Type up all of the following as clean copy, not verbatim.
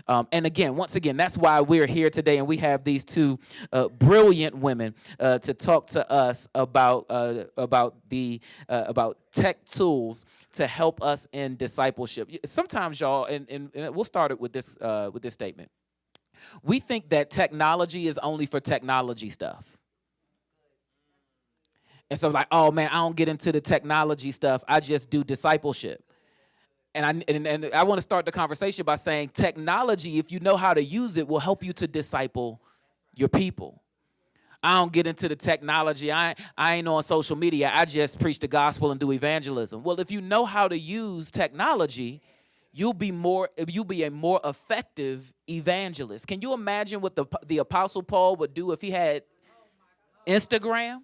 And again, once again, that's why we're here today, and we have these two brilliant women to talk to us about tech tools to help us in discipleship. Sometimes, y'all, and we'll start it with this statement. We think that technology is only for technology stuff. And so, like, oh man, I don't get into the technology stuff. I just do discipleship. And I want to start the conversation by saying technology, if you know how to use it, will help you to disciple your people. I don't get into the technology. I ain't on social media. I just preach the gospel and do evangelism. Well, if you know how to use technology, you'll be a more effective evangelist. Can you imagine what the Apostle Paul would do if he had Instagram?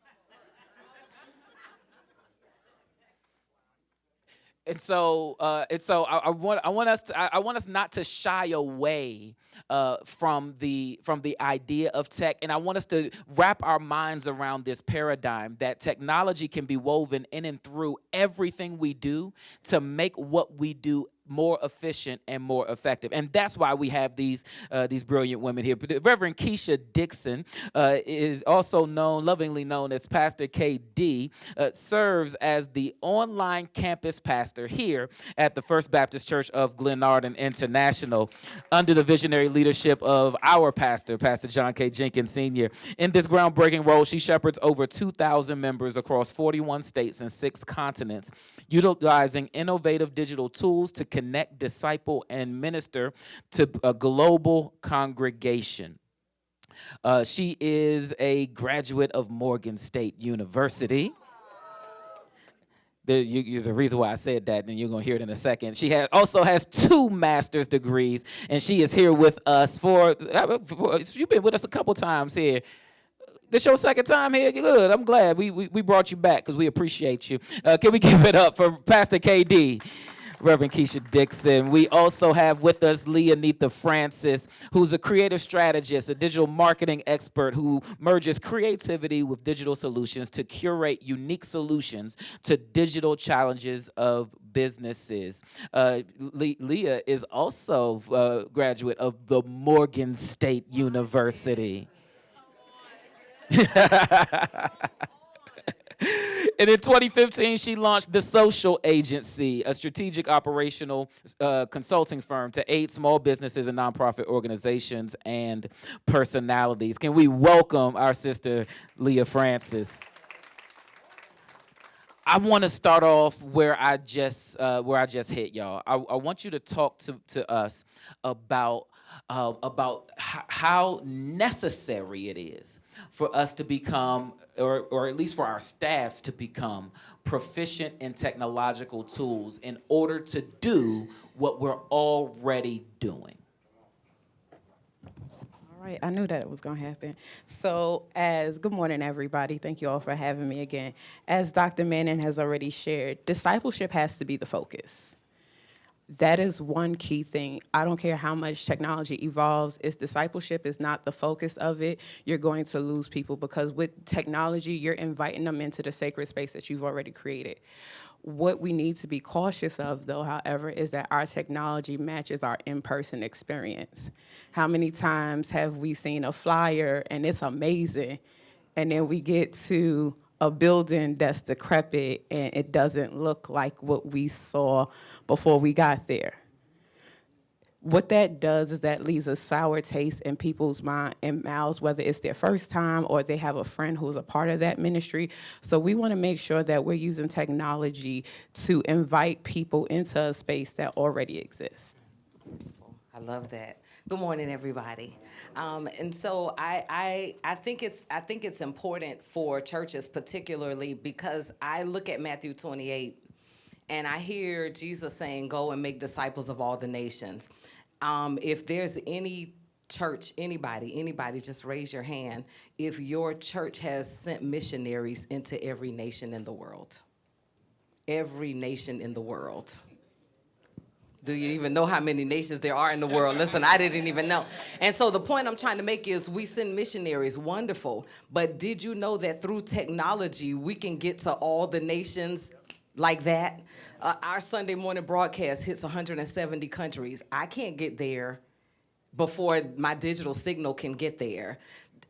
And so I want us not to shy away from the idea of tech, and I want us to wrap our minds around this paradigm that technology can be woven in and through everything we do to make what we do more efficient and more effective. And that's why we have these brilliant women here. But Reverend Keisha Dixon is also lovingly known as Pastor KD, serves as the online campus pastor here at the First Baptist Church of Glenarden International under the visionary leadership of our pastor, Pastor John K. Jenkins Sr. In this groundbreaking role, she shepherds over 2,000 members across 41 states and 6 continents, utilizing innovative digital tools to connect, disciple, and minister to a global congregation. She is a graduate of Morgan State University. There's a reason why I said that, and you're going to hear it in a second. She also has 2 master's degrees, and she is here with us you've been with us a couple times here. This your second time here? Good. I'm glad we brought you back because we appreciate you. Can we give it up for Pastor KD? Reverend Keisha Dixon. We also have with us Leonetha Francis, who's a creative strategist, a digital marketing expert who merges creativity with digital solutions to curate unique solutions to digital challenges of businesses. Leah is also a graduate of the Morgan State University. And in 2015, she launched The Social Agency, a strategic operational consulting firm to aid small businesses and nonprofit organizations and personalities. Can we welcome our sister, Leah Francis? I want to start off where I just hit, y'all. I want you to talk to us about how necessary it is for us to become, or at least for our staffs to become, proficient in technological tools in order to do what we're already doing. All right, I knew that it was going to happen. So good morning, everybody. Thank you all for having me again. As Dr. Manning has already shared, discipleship has to be the focus. That is one key thing. I don't care how much technology evolves. If discipleship is not the focus of it, you're going to lose people, because with technology, you're inviting them into the sacred space that you've already created. What we need to be cautious of, though, however, is that our technology matches our in-person experience. How many times have we seen a flyer and it's amazing, and then we get to a building that's decrepit and it doesn't look like what we saw before we got there? What that does is that leaves a sour taste in people's mind and mouths, whether it's their first time or they have a friend who's a part of that ministry. So we want to make sure that we're using technology to invite people into a space that already exists. I love that. Good morning, everybody. And so I think it's important for churches, particularly because I look at Matthew 28 and I hear Jesus saying, "Go and make disciples of all the nations." If there's any church, anybody, just raise your hand if your church has sent missionaries into every nation in the world. Every nation in the world. Do you even know how many nations there are in the world? Listen, I didn't even know. And so the point I'm trying to make is we send missionaries, wonderful. But did you know that through technology, we can get to all the nations like that? Our Sunday morning broadcast hits 170 countries. I can't get there before my digital signal can get there.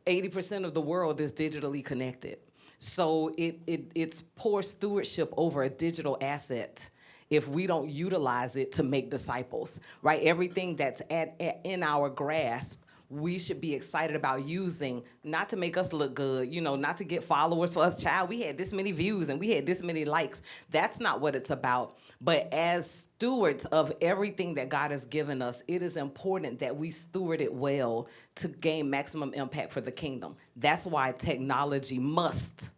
80% of the world is digitally connected. So it's poor stewardship over a digital asset if we don't utilize it to make disciples, right? Everything that's in our grasp, we should be excited about using, not to make us look good, not to get followers for us. Child, we had this many views and we had this many likes. That's not what it's about. But as stewards of everything that God has given us, it is important that we steward it well to gain maximum impact for the kingdom. That's why technology must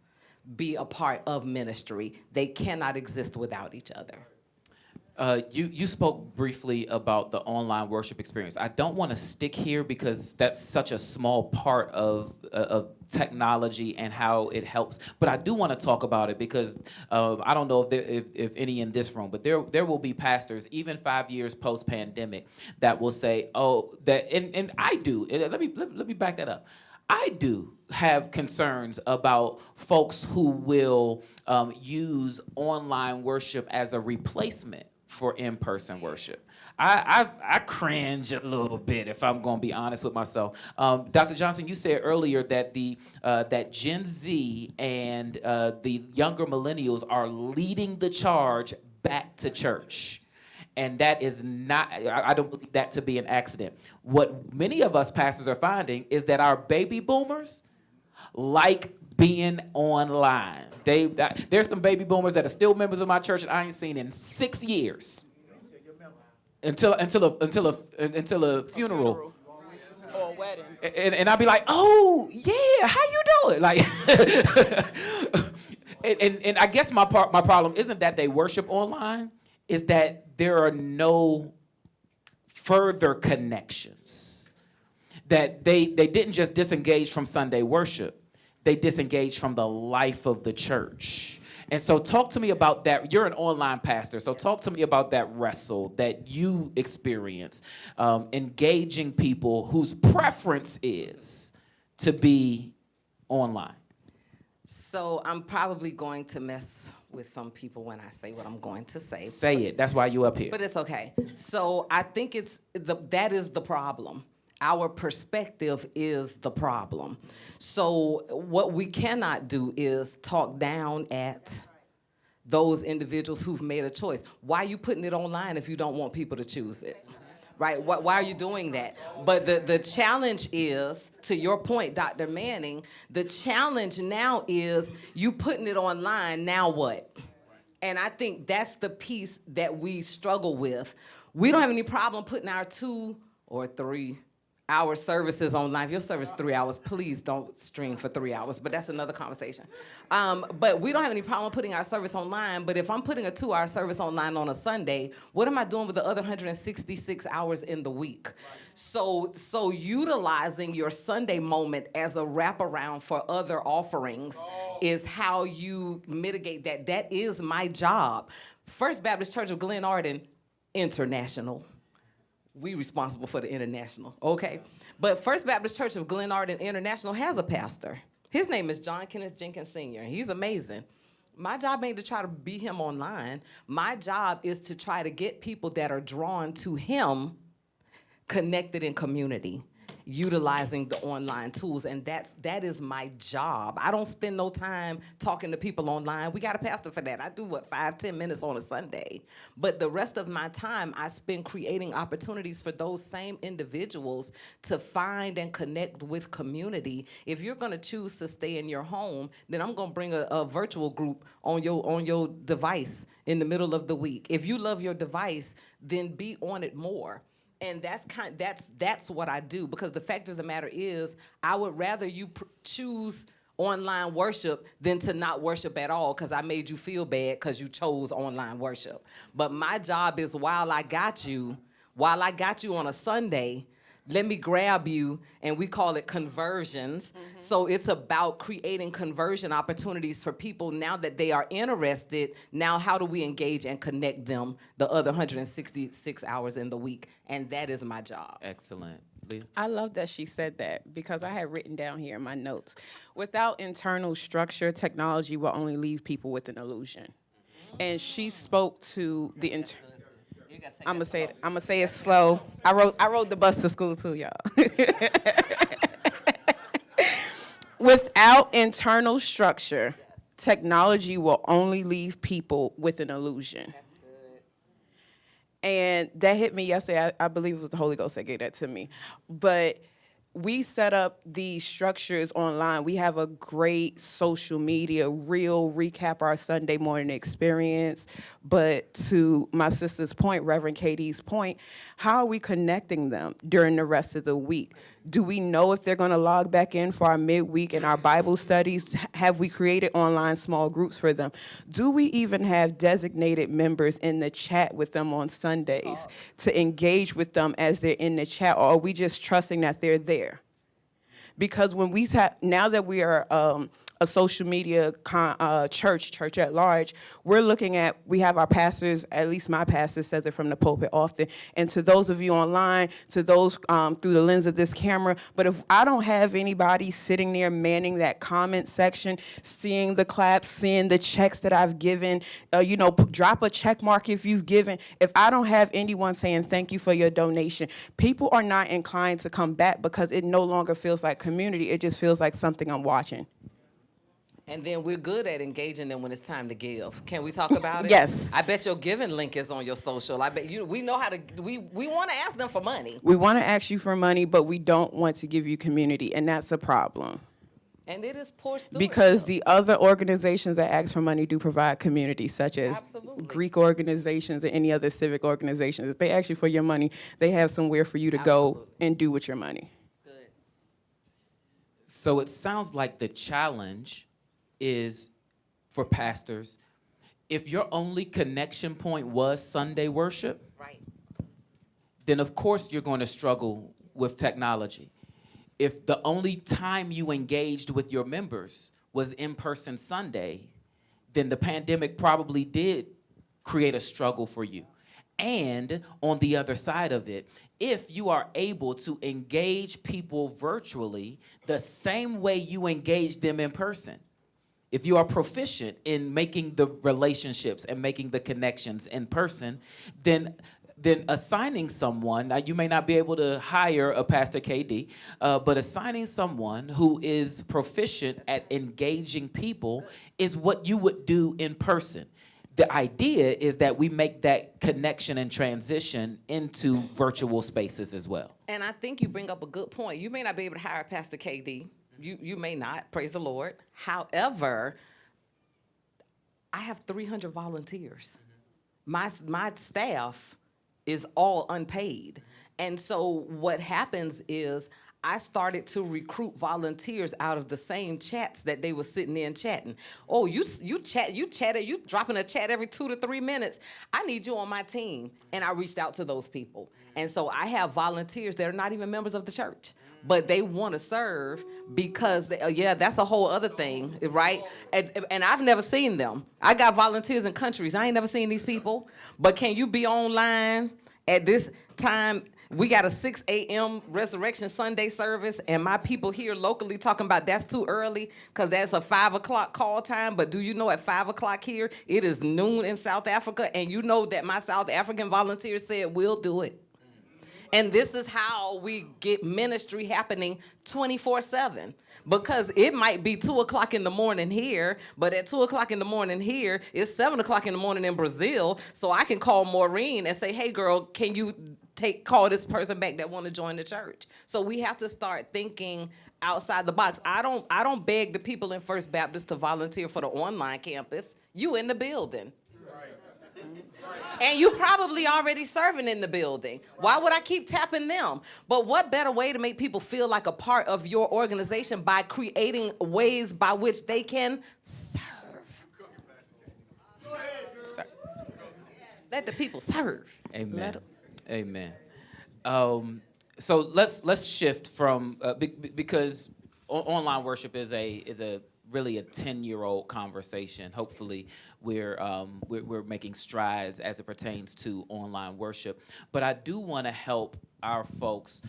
be a part of ministry. They cannot exist without each other. You spoke briefly about the online worship experience. I don't want to stick here because that's such a small part of technology and how it helps. But I do want to talk about it because I don't know if any in this room, but there will be pastors, even 5 years post-pandemic, that will say, "Oh, that," and I do. Let me back that up. I do have concerns about folks who will use online worship as a replacement for in-person worship. I cringe a little bit, if I'm going to be honest with myself. Dr. Johnson, you said earlier that that Gen Z and the younger millennials are leading the charge back to church. And that is not, I don't believe that to be an accident. What many of us pastors are finding is that our baby boomers like being online. There's some baby boomers that are still members of my church that I ain't seen in 6 years. Until a funeral. Or a wedding. And I'd be like, "Oh yeah, how you doing?" Like, and I guess my problem isn't that they worship online, is that there are no further connections. That they didn't just disengage from Sunday worship, they disengaged from the life of the church. And so talk to me about that. You're an online pastor, so talk to me about that wrestle that you experience, engaging people whose preference is to be online. So I'm probably going to mess with some people when I say what I'm going to say. Say it. That's why you up here. But it's okay. So I think that is the problem. Our perspective is the problem. So what we cannot do is talk down at those individuals who've made a choice. Why are you putting it online if you don't want people to choose it? Right? Why are you doing that? But the challenge is, to your point, Dr. Manning, the challenge now is you putting it online, now what? And I think that's the piece that we struggle with. We don't have any problem putting our 2 or 3 hour services online. If your service is 3 hours, please don't stream for 3 hours, but that's another conversation. But we don't have any problem putting our service online, but if I'm putting a 2-hour service online on a Sunday, what am I doing with the other 166 hours in the week? So utilizing your Sunday moment as a wraparound for other offerings is how you mitigate that. That is my job. First Baptist Church of Glen Arden International. We responsible for the international, okay? But First Baptist Church of Glen Arden International has a pastor. His name is John Kenneth Jenkins Sr., and he's amazing. My job ain't to try to be him online. My job is to try to get people that are drawn to him connected in community, utilizing the online tools, and that is my job. I don't spend no time talking to people online. We got a pastor for that. I do 5-10 minutes on a Sunday, but the rest of my time I spend creating opportunities for those same individuals to find and connect with community. If you're going to choose to stay in your home, then I'm going to bring a virtual group on your device in the middle of the week. If you love your device, then be on it more. And that's what I do, because the fact of the matter is, I would rather you choose online worship than to not worship at all, because I made you feel bad because you chose online worship. But my job is, while I got you on a Sunday, let me grab you, and we call it conversions. Mm-hmm. So it's about creating conversion opportunities for people now that they are interested. Now, how do we engage and connect them the other 166 hours in the week? And that is my job. Excellent. Leah? I love that she said that, because I had written down here in my notes, without internal structure, technology will only leave people with an illusion. And she spoke to the You gotta say I'm gonna that say slow. it. I'm gonna say it slow. I rode the bus to school too, y'all. Without internal structure, technology will only leave people with an illusion. That's good. And that hit me yesterday. I believe it was the Holy Ghost that gave that to me. But we set up these structures online. We have a great social media reel recap our Sunday morning experience. But to my sister's point, Reverend Katie's point, how are we connecting them during the rest of the week? Do we know if they're going to log back in for our midweek and our Bible studies? Have we created online small groups for them? Do we even have designated members in the chat with them on Sundays to engage with them as they're in the chat, or are we just trusting that they're there? Because when we now that we are a social media church at large, we're looking at, we have our pastors, at least my pastor says it from the pulpit often, and to those of you online, to those through the lens of this camera, but if I don't have anybody sitting there manning that comment section, seeing the claps, seeing the checks that I've given, drop a check mark if you've given, if I don't have anyone saying thank you for your donation, people are not inclined to come back because it no longer feels like community, it just feels like something I'm watching. And then we're good at engaging them when it's time to give. Can we talk about it? Yes. I bet your giving link is on your social. I bet we know how to, we want to ask them for money. We want to ask you for money, but we don't want to give you community, and that's a problem. And it is poor stewardship. Because the other organizations that ask for money do provide community, such as Absolutely. Greek organizations and any other civic organizations. If they ask you for your money, they have somewhere for you to go Absolutely. and do with your money. Good. So it sounds like the challenge is for pastors, if your only connection point was Sunday worship, Right. then of course you're going to struggle with technology. If the only time you engaged with your members was in-person Sunday, then the pandemic probably did create a struggle for you. And on the other side of it, if you are able to engage people virtually the same way you engage them in person, if you are proficient in making the relationships and making the connections in person, then assigning someone, now you may not be able to hire a Pastor KD, but assigning someone who is proficient at engaging people is what you would do in person. The idea is that we make that connection and transition into virtual spaces as well. And I think you bring up a good point. You may not be able to hire Pastor KD. You may not, praise the Lord. However, I have 300 volunteers. My staff is all unpaid. And so what happens is I started to recruit volunteers out of the same chats that they were sitting in chatting. Oh, you chatted, you dropping a chat every 2 to 3 minutes. I need you on my team. And I reached out to those people. And so I have volunteers that are not even members of the church, but they want to serve because, that's a whole other thing, right? And I've never seen them. I got volunteers in countries. I ain't never seen these people. But can you be online at this time? We got a 6 a.m. Resurrection Sunday service, and my people here locally talking about that's too early because that's a 5 o'clock call time. But do you know at 5 o'clock here, it is noon in South Africa, and you know that my South African volunteers said, we'll do it. And this is how we get ministry happening 24/7. Because it might be 2 o'clock in the morning here, but at 2 o'clock in the morning here, it's 7 o'clock in the morning in Brazil. So I can call Maureen and say, hey girl, can you call this person back that want to join the church? So we have to start thinking outside the box. I don't beg the people in First Baptist to volunteer for the online campus. You in the building. And you probably already serving in the building. Why would I keep tapping them? But what better way to make people feel like a part of your organization by creating ways by which they can serve? Let the people serve. Amen. Amen. So let's shift from because online worship is a really a 10-year-old conversation. Hopefully, we're making strides as it pertains to online worship. But I do want to help our folks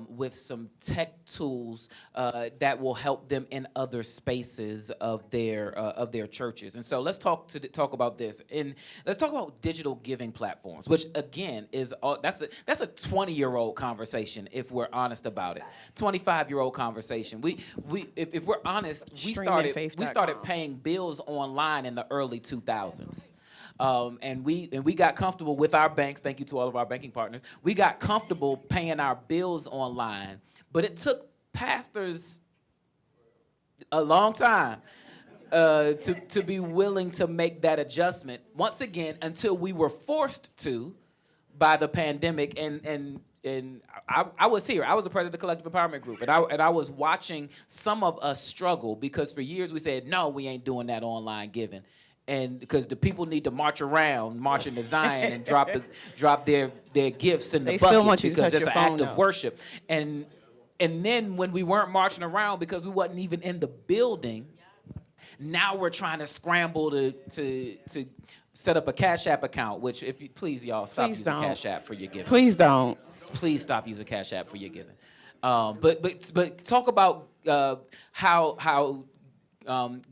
with some tech tools that will help them in other spaces of their churches. And so let's talk about this, and let's talk about digital giving platforms, which again is that's a 20-year-old conversation if we're honest about it. 25-year-old conversation. If we're honest, we started paying bills online in the early 2000s. And we got comfortable with our banks. Thank you to all of our banking partners. We got comfortable paying our bills online, but it took pastors a long time to be willing to make that adjustment once again until we were forced to by the pandemic. And I was here. I was the president of the Collective Empowerment Group, and I was watching some of us struggle because for years we said, no, we ain't doing that online giving. And because the people need to march into Zion and drop their gifts in the They bucket still want you to because touch it's your an phone, act of though. worship. And then when we weren't marching around because we wasn't even in the building, now we're trying to scramble to set up a Cash App account. Which, if you please, y'all stop Please using don't. Cash App for your giving. Please don't. Please stop using Cash App for your giving. But talk about how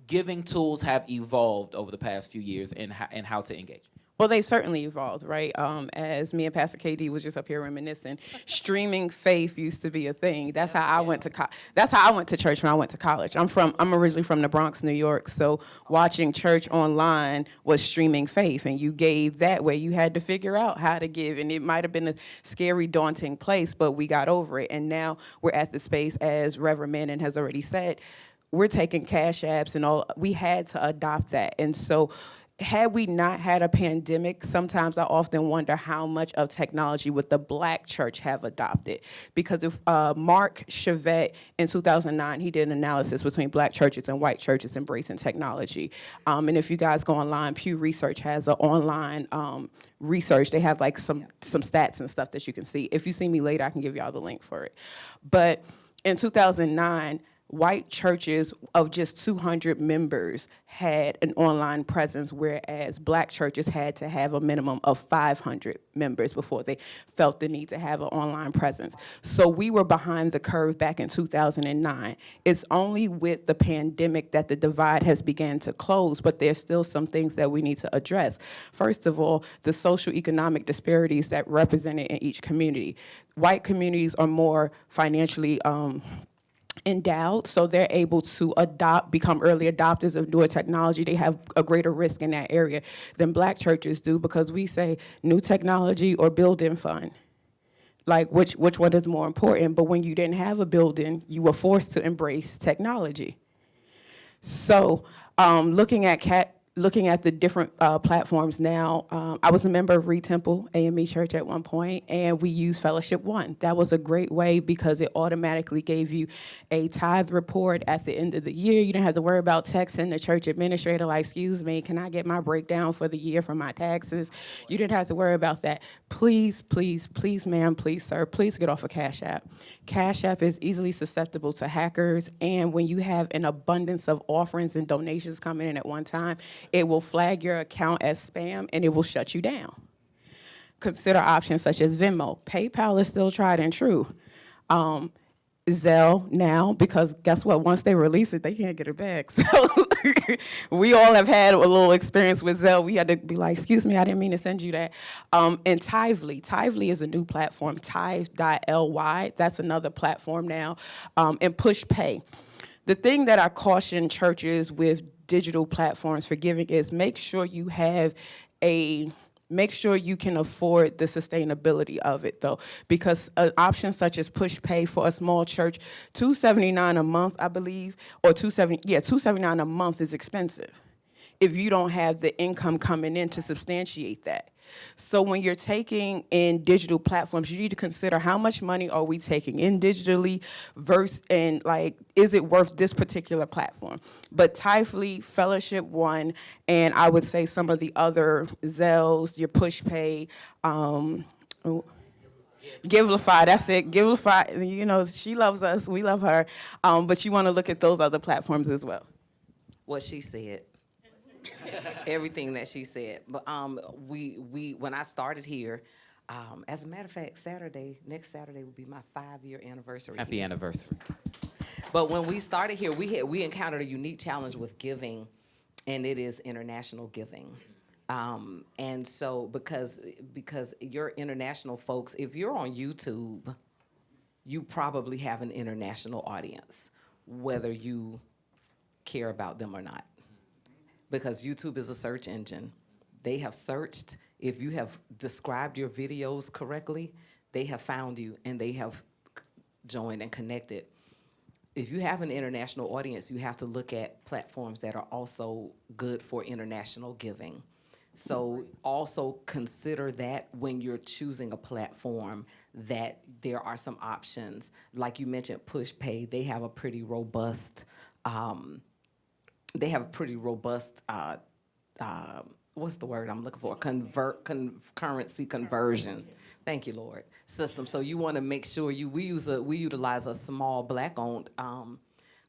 giving tools have evolved over the past few years and how to engage. Well, they certainly evolved, right? As me and Pastor KD was just up here reminiscing, streaming faith used to be a thing. That's how I went to that's how I went to church when I went to college. I'm originally from the Bronx, New York, so watching church online was streaming faith, and you gave that way. You had to figure out how to give, and it might have been a scary, daunting place, but we got over it, and now we're at the space, as Reverend Manning has already said, we're taking Cash Apps and all. We had to adopt that, and so had we not had a pandemic, sometimes I often wonder how much of technology would the Black church have adopted. Because if Mark Chevette in 2009, he did an analysis between Black churches and white churches embracing technology. And if you guys go online, Pew Research has an online research. They have like some stats and stuff that you can see. If you see me later, I can give y'all the link for it. But in 2009, white churches of just 200 members had an online presence, whereas Black churches had to have a minimum of 500 members before they felt the need to have an online presence. So we were behind the curve back in 2009. It's only with the pandemic that the divide has begun to close, but there's still some things that we need to address. First of all, the social economic disparities that represented in each community. White communities are more financially endowed, so they're able to become early adopters of newer technology. They have a greater risk in that area than Black churches do, because we say new technology or building fund. Like which one is more important? But when you didn't have a building, you were forced to embrace technology. So looking at the different platforms now, I was a member of Reed Temple AME Church at one point, and we used Fellowship One. That was a great way because it automatically gave you a tithe report at the end of the year. You didn't have to worry about texting the church administrator like, excuse me, can I get my breakdown for the year for my taxes? You didn't have to worry about that. Please, please, please, ma'am, please, sir, please get off of Cash App. Cash App is easily susceptible to hackers, and when you have an abundance of offerings and donations coming in at one time, it will flag your account as spam and it will shut you down. Consider options such as Venmo. PayPal is still tried and true. Zelle now, because guess what? Once they release it, they can't get it back. So we all have had a little experience with Zelle. We had to be like, excuse me, I didn't mean to send you that. And Tithely. Tithely is a new platform, Tithe.ly. That's another platform now. And PushPay. The thing that I caution churches with digital platforms for giving is make sure you can afford the sustainability of it, though, because an option such as PushPay for a small church, $279 a month, I believe, or $279 a month is expensive if you don't have the income coming in to substantiate that. So when you're taking in digital platforms, you need to consider how much money are we taking in digitally versus, and like, is it worth this particular platform? But Tithely, Fellowship One, and I would say some of the other Zelles, your PushPay, Givelify, that's it. Givelify, you know, she loves us, we love her, but you want to look at those other platforms as well. What she said. Everything that she said. But we when I started here, As a matter of fact, next Saturday will be my 5-year anniversary. Happy here. anniversary. But when we started here, we encountered a unique challenge with giving, and it is international giving. And so because you're international folks, if you're on YouTube, you probably have an international audience, whether you care about them or not. Because YouTube is a search engine. They have searched. If you have described your videos correctly, they have found you and they have joined and connected. If you have an international audience, you have to look at platforms that are also good for international giving. So also consider that when you're choosing a platform, that there are some options. Like you mentioned, PushPay, they have a pretty robust, what's the word I'm looking for? Currency conversion. Thank you, Lord. System. So you want to make sure we utilize a small Black-owned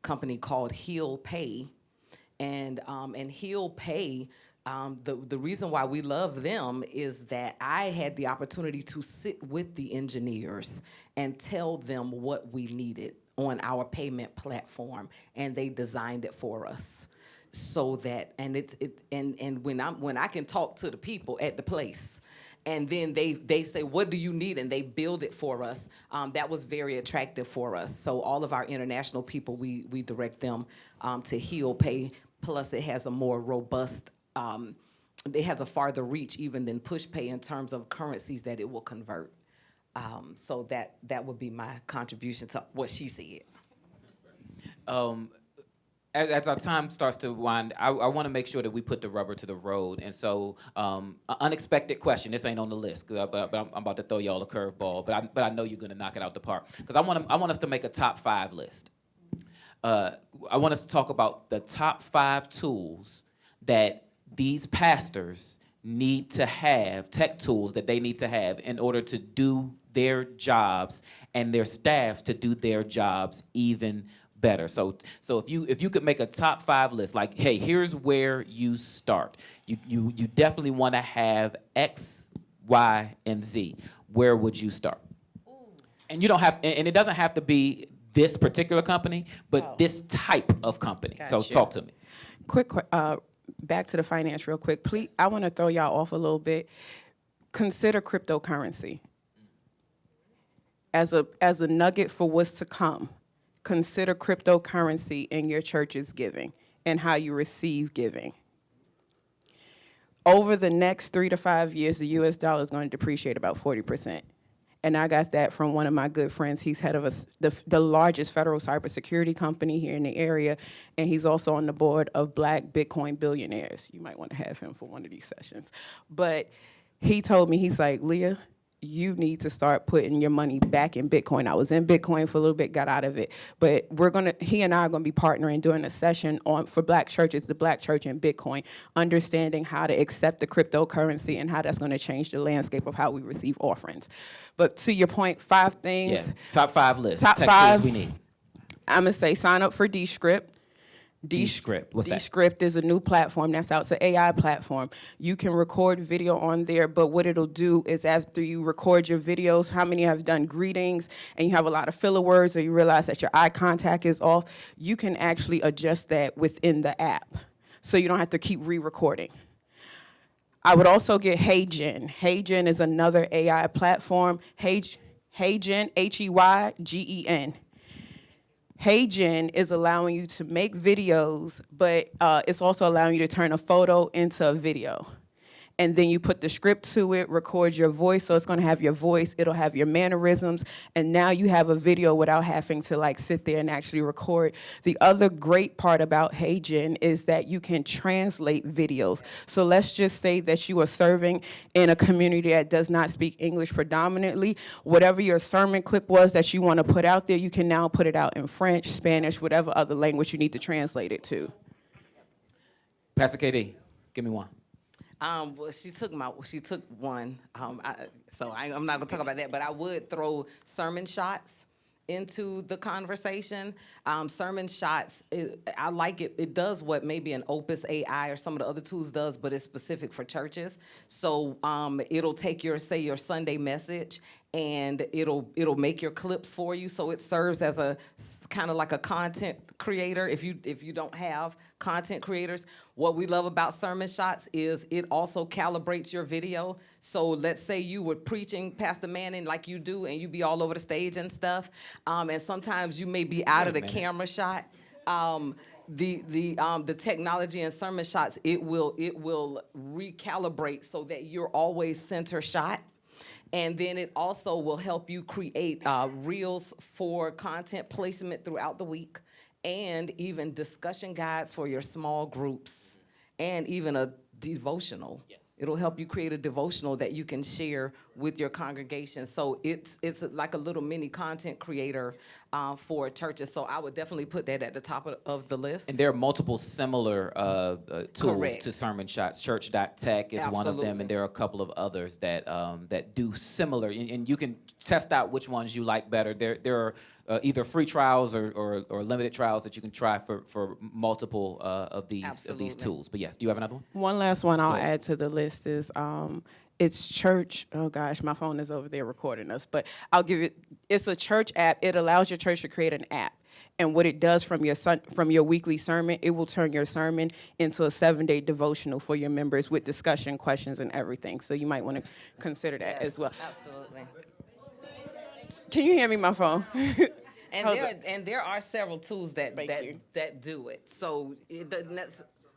company called Heal Pay, and Heal Pay. The reason why we love them is that I had the opportunity to sit with the engineers and tell them what we needed on our payment platform, and they designed it for us. So that when I can talk to the people at the place, and then they say, what do you need? And they build it for us. That was very attractive for us. So all of our international people, we direct them to Heal Pay. Plus, it has a more robust, it has a farther reach even than PushPay in terms of currencies that it will convert. So that would be my contribution to what she said. As our time starts to wind, I want to make sure that we put the rubber to the road. And so, an unexpected question. This ain't on the list, but I'm about to throw y'all a curveball. But I know you're gonna knock it out the park, because I want us to make a top 5 list. I want us to talk about the top 5 tools that these pastors need to have, tech tools that they need to have in order to do their jobs and their staffs to do their jobs even better. So if you could make a top 5 list, like, hey, here's where you start. You definitely want to have X, Y, and Z. Where would you start? Ooh. And you don't have, and it doesn't have to be this particular company, but this type of company. Gotcha. So talk to me. Quick, back to the finance real quick. Please, I want to throw y'all off a little bit. Consider cryptocurrency as a nugget for what's to come. Consider cryptocurrency in your church's giving and how you receive giving. Over the next 3 to 5 years, the U.S. dollar is going to depreciate about 40%. And I got that from one of my good friends. He's head of the largest federal cybersecurity company here in the area, and he's also on the board of Black Bitcoin Billionaires. You might want to have him for one of these sessions. But he told me, he's like, Leah, you need to start putting your money back in Bitcoin. I was in Bitcoin for a little bit, got out of it. But he and I are gonna be partnering doing a session for Black churches, the Black church and Bitcoin, understanding how to accept the cryptocurrency and how that's gonna change the landscape of how we receive offerings. But to your point, 5 things. Yeah, top 5 list. Top tech 5 tools we need. I'm gonna say sign up for Descript. Descript, what's that? Descript is a new platform that's out. It's an AI platform. You can record video on there, but what it'll do is after you record your videos, how many have done greetings and you have a lot of filler words or you realize that your eye contact is off, you can actually adjust that within the app. So you don't have to keep re-recording. I would also get HeyGen. HeyGen is another AI platform. HeyGen, HeyGen. HeyGen is allowing you to make videos, but it's also allowing you to turn a photo into a video. And then you put the script to it, record your voice, so it's gonna have your voice, it'll have your mannerisms, and now you have a video without having to like sit there and actually record. The other great part about HeyGen is that you can translate videos. So let's just say that you are serving in a community that does not speak English predominantly. Whatever your sermon clip was that you wanna put out there, you can now put it out in French, Spanish, whatever other language you need to translate it to. Pastor KD, give me one. Well, she took one, so I'm not gonna talk about that. But I would throw sermon shots into the conversation. Sermon Shots, I like it. It does what maybe an Opus AI or some of the other tools does, but it's specific for churches. So it'll take your Sunday message, and it'll make your clips for you. So it serves as a kind of like a content creator if you don't have content creators. What we love about Sermon Shots is it also calibrates your video. So let's say you were preaching, Pastor Manning, like you do, and you be all over the stage and stuff, and sometimes you may be out of the camera shot. The technology in Sermon Shots, it will recalibrate so that you're always center shot. And then it also will help you create reels for content placement throughout the week, and even discussion guides for your small groups, and even a devotional. Yes. It'll help you create a devotional that you can share with your congregation. So it's like a little mini content creator for churches. So I would definitely put that at the top of the list. And there are multiple similar tools Correct. to Sermon Shots. Church.tech is one of them, and there are a couple of others that that do similar. And you can test out which ones you like better. There are either free trials or limited trials that you can try for multiple of these tools. But yes, do you have another one? One last one I'll add to the list is it's church. Oh gosh, my phone is over there recording us, but I'll give it. It's a church app. It allows your church to create an app, and what it does from your weekly sermon, it will turn your sermon into a 7-day devotional for your members with discussion, questions, and everything. So you might want to consider that as well. Absolutely. Can you hear me? My phone. And there are several tools that do it. So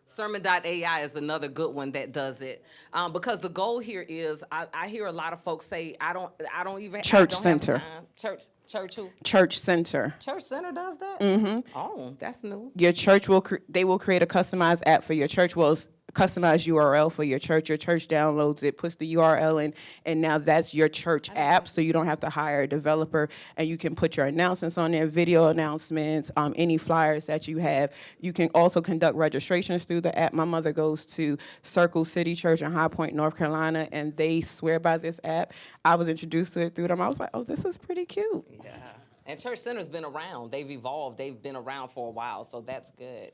Sermon.ai is another good one that does it, because the goal here is I hear a lot of folks say I don't even Church I don't Center. have time. Church who? Church Center. Church Center does that? Mm-hmm. Oh, that's new. Your church they will create a customized app for your church. Well, customized URL for your church. Your church downloads it, puts the URL in, and now that's your church app, so you don't have to hire a developer, and you can put your announcements on there, video announcements, any flyers that you have. You can also conduct registrations through the app. My mother goes to Circle City Church in High Point, North Carolina, and they swear by this app. I was introduced to it through them. I was like, oh, this is pretty cute. Yeah. And Church Center's been around. They've evolved. They've been around for a while, so that's good.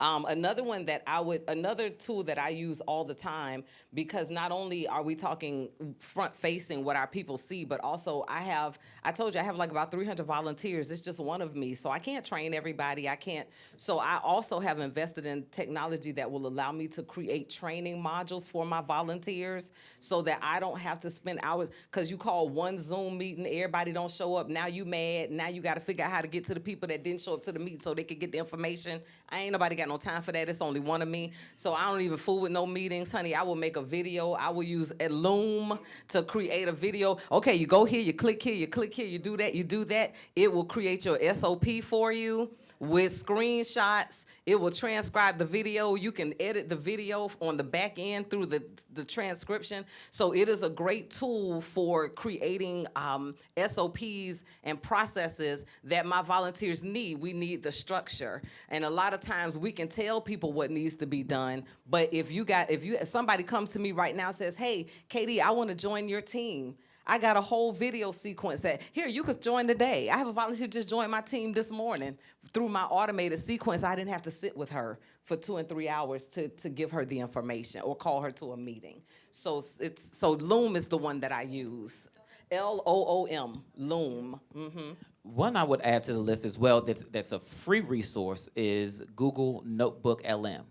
Another tool that I use all the time, because not only are we talking front facing what our people see, but also I told you I have like about 300 volunteers. It's just one of me. So I can't train everybody. So I also have invested in technology that will allow me to create training modules for my volunteers so that I don't have to spend hours, because you call one Zoom meeting, everybody don't show up. Now you mad. Now you got to figure out how to get to the people that didn't show up to the meeting so they could get the information. Ain't nobody got no time for that. It's only one of me. So I don't even fool with no meetings, honey. I will make a video. I will use a Loom to create a video. Okay, you go here, you click here, you click here, you do that, you do that. It will create your SOP for you with screenshots. It will transcribe the video. You can edit the video on the back end through the transcription. So it is a great tool for creating SOPs and processes that my volunteers need. We need the structure. And a lot of times we can tell people what needs to be done, but if somebody comes to me right now and says, hey, Katie, I want to join your team. I got a whole video sequence that, here, you could join today. I have a volunteer just joined my team this morning. Through my automated sequence, I didn't have to sit with her for 2 and 3 hours to give her the information or call her to a meeting. So Loom is the one that I use. Loom, Loom. Mm-hmm. One I would add to the list as well that's a free resource is Google Notebook LM.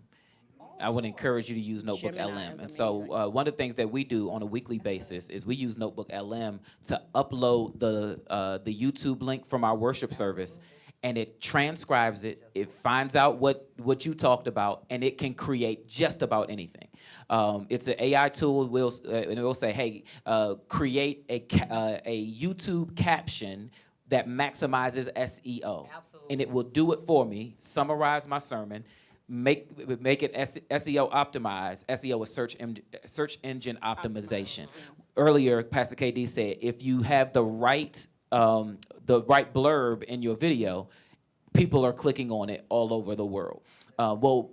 I would encourage you to use Notebook LM. And so one of the things that we do on a weekly basis is we use Notebook LM to upload the YouTube link from our worship service, and it transcribes it. It finds out what you talked about, and it can create just about anything. It's an AI tool, and it will say, hey, create a YouTube caption that maximizes SEO. Absolutely. And it will do it for me, summarize my sermon, make it SEO optimized. SEO is search engine optimization. Earlier, Pastor KD said if you have the right blurb in your video, people are clicking on it all over the world. Well,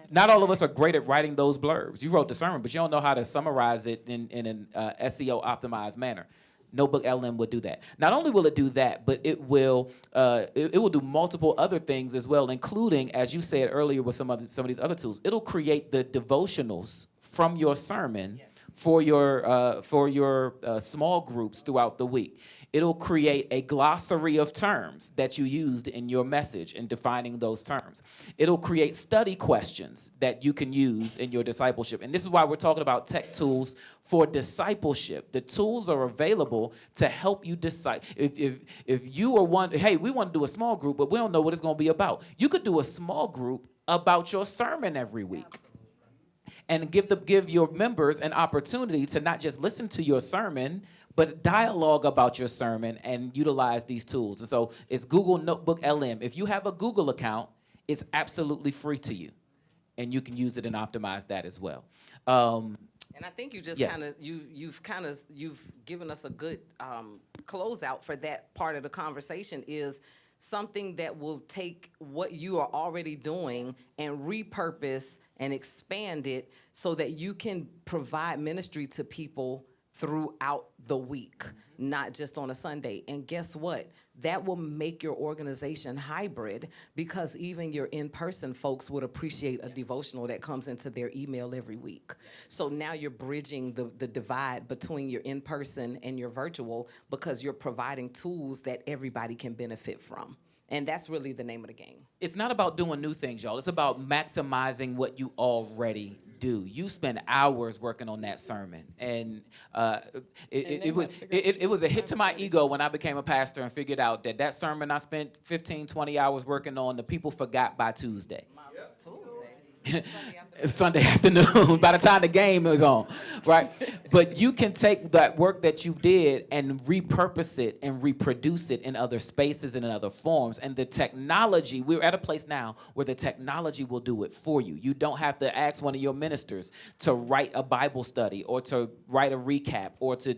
not all of us are great at writing those blurbs. You wrote the sermon, but you don't know how to summarize it in an SEO optimized manner. Notebook LM will do that. Not only will it do that, but it will do multiple other things as well, including, as you said earlier with some of these other tools. It'll create the devotionals from your sermon for your small groups throughout the week. It'll create a glossary of terms that you used in your message in defining those terms. It'll create study questions that you can use in your discipleship. And this is why we're talking about tech tools for discipleship. The tools are available to help you decide. If you are one, hey, we want to do a small group, but we don't know what it's going to be about. You could do a small group about your sermon every week. And give your members an opportunity to not just listen to your sermon, but dialogue about your sermon and utilize these tools. And so it's Google Notebook LM. If you have a Google account, it's absolutely free to you, and you can use it and optimize that as well. And I think you just Yes. you've given us a good closeout for that part of the conversation, is something that will take what you are already doing and repurpose and expand it so that you can provide ministry to people throughout the week, not just on a Sunday. And guess what? That will make your organization hybrid, because even your in-person folks would appreciate a devotional that comes into their email every week. So now you're bridging the divide between your in-person and your virtual, because you're providing tools that everybody can benefit from. And that's really the name of the game. It's not about doing new things, y'all. It's about maximizing what you already do. You spend hours working on that sermon, and it was a hit to my ego when I became a pastor and figured out that sermon I spent 15, 20 hours working on, the people forgot by Tuesday. Sunday afternoon, by the time the game was on, right? But you can take that work that you did and repurpose it and reproduce it in other spaces and in other forms. And the technology, we're at a place now where the technology will do it for you. You don't have to ask one of your ministers to write a Bible study or to write a recap or to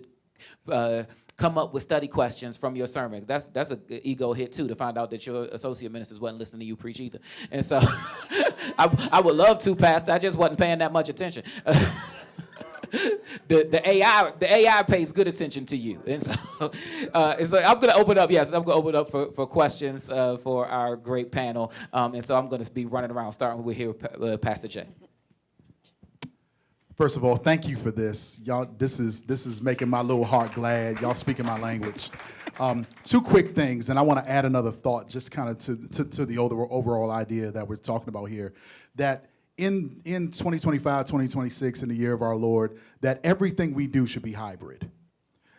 come up with study questions from your sermon. That's an ego hit too, to find out that your associate ministers wasn't listening to you preach either. And so I would love to, Pastor. I just wasn't paying that much attention. The AI pays good attention to you. And so, I'm going to open up. Yes, I'm going to open up for questions for our great panel. And so I'm going to be running around, starting with here with Pastor Jay. First of all, thank you for this. Y'all, this is making my little heart glad. Y'all speaking my language. Two quick things, and I want to add another thought just kind of to the overall idea that we're talking about here, that in 2025, 2026, in the year of our Lord, that everything we do should be hybrid.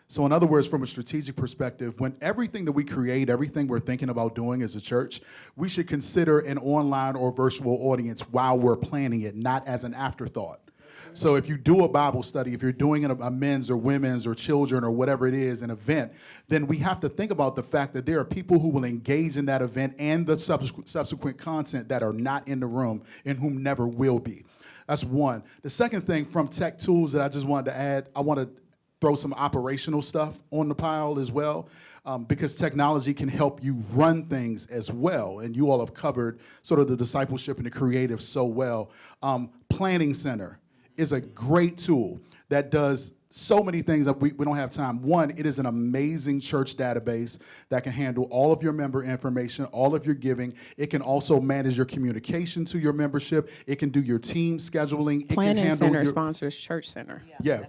So in other words, from a strategic perspective, when everything that we create, everything we're thinking about doing as a church, we should consider an online or virtual audience while we're planning it, not as an afterthought. So if you do a Bible study, if you're doing a men's or women's or children or whatever it is, an event, then we have to think about the fact that there are people who will engage in that event and the subsequent content that are not in the room and whom never will be. That's one. The second thing from tech tools that I just wanted to add, I want to throw some operational stuff on the pile as well, because technology can help you run things as well. And you all have covered sort of the discipleship and the creative so well. Planning Center is a great tool that does so many things that we don't have time. One, it is an amazing church database that can handle all of your member information, all of your giving. It can also manage your communication to your membership. It can do your team scheduling. Planning it can handle Center your, sponsors Church Center. yeah,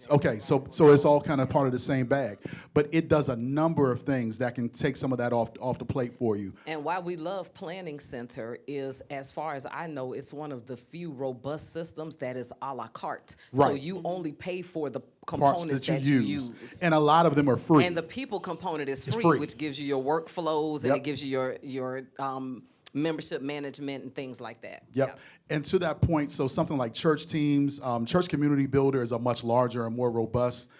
okay, so it's all kind of part of the same bag. But it does a number of things that can take some of that off the plate for you. And why we love Planning Center is, as far as I know, it's one of the few robust systems that is a la carte. So Right. you only pay for the Parts components that you use. use. And a lot of them are free. And the people component is It's free, free. which gives you your workflows and Yep. it gives you your membership management and things like that. Yep. And to that point, so something like church teams, Church Community Builder is a much larger and more robust,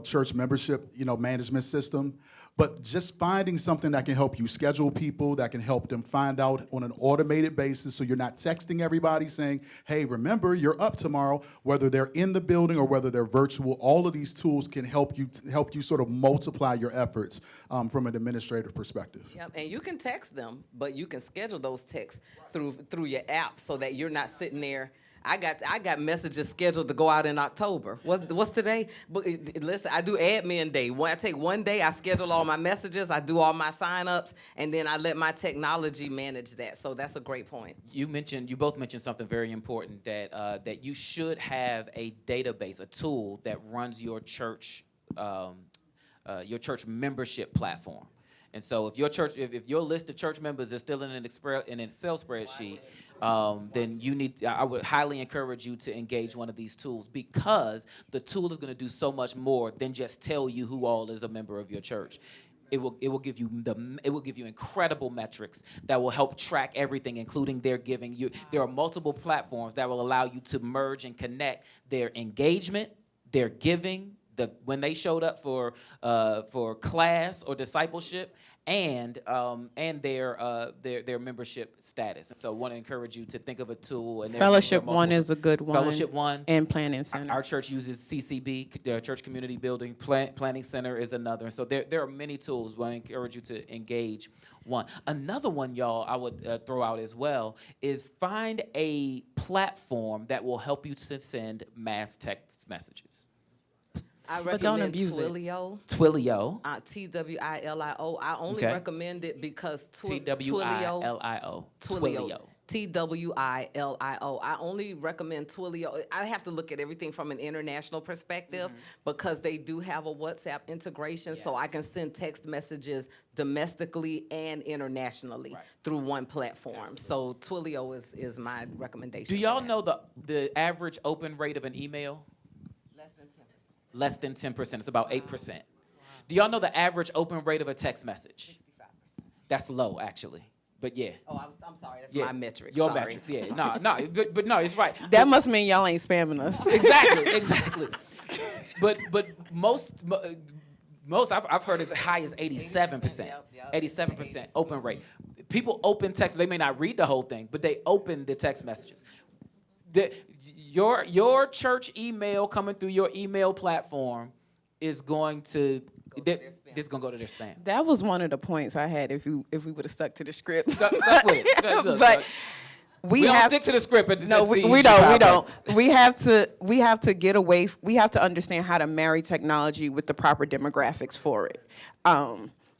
church membership, management system. But just finding something that can help you schedule people, that can help them find out on an automated basis, so you're not texting everybody saying, hey, remember, you're up tomorrow, whether they're in the building or whether they're virtual. All of these tools can help you sort of multiply your efforts from an administrative perspective. Yep. And you can text them, but you can schedule those texts through your app so that you're not sitting there I got messages scheduled to go out in October. What's today? But listen, I do admin day. When I take one day, I schedule all my messages, I do all my sign-ups, and then I let my technology manage that. So that's a great point. You both mentioned something very important, that you should have a database, a tool that runs your church membership platform. And so if if your list of church members is still in an Excel spreadsheet, then I would highly encourage you to engage one of these tools, because the tool is going to do so much more than just tell you who all is a member of your church. It will give you incredible metrics that will help track everything, including their giving. There are multiple platforms that will allow you to merge and connect their engagement, their giving, when they showed up for class or discipleship, and their membership status. So I want to encourage you to think of a tool. And Fellowship One is a good one. Fellowship One. And Planning Center. Our church uses CCB, the Church Community Building. Planning Center is another. So there are many tools. I want to encourage you to engage one. Another one, y'all, I would throw out as well is find a platform that will help you to send mass text messages. I But don't recommend abuse it. Twilio. Twilio. Twilio. I only Okay. recommend it because Twilio. Twilio. Twilio. I only recommend Twilio. I have to look at everything from an international perspective because they do have a WhatsApp integration, so I can send text messages domestically and internationally through one platform. So Twilio is my recommendation. Do y'all know the average open rate of an email? Less than 10%. It's about 8%. Do y'all know the average open rate of a text message? 65%. That's low, actually. But yeah. Oh, I'm sorry. That's Yeah. my metric. Your Sorry. metrics, yeah. No, but no, it's right. That must mean y'all ain't spamming us. Exactly. But most I've heard as high as 87%. Yep. 87% open rate. People open text, they may not read the whole thing, but they open the text messages. Your church email coming through your email platform is going to go to their spam. That was one of the points I had if we would have stuck to the script. Stuck with it. Look, But we don't stick to the script. At No, CCG we don't. We Chicago. don't. We have to get away. We have to understand how to marry technology with the proper demographics for it.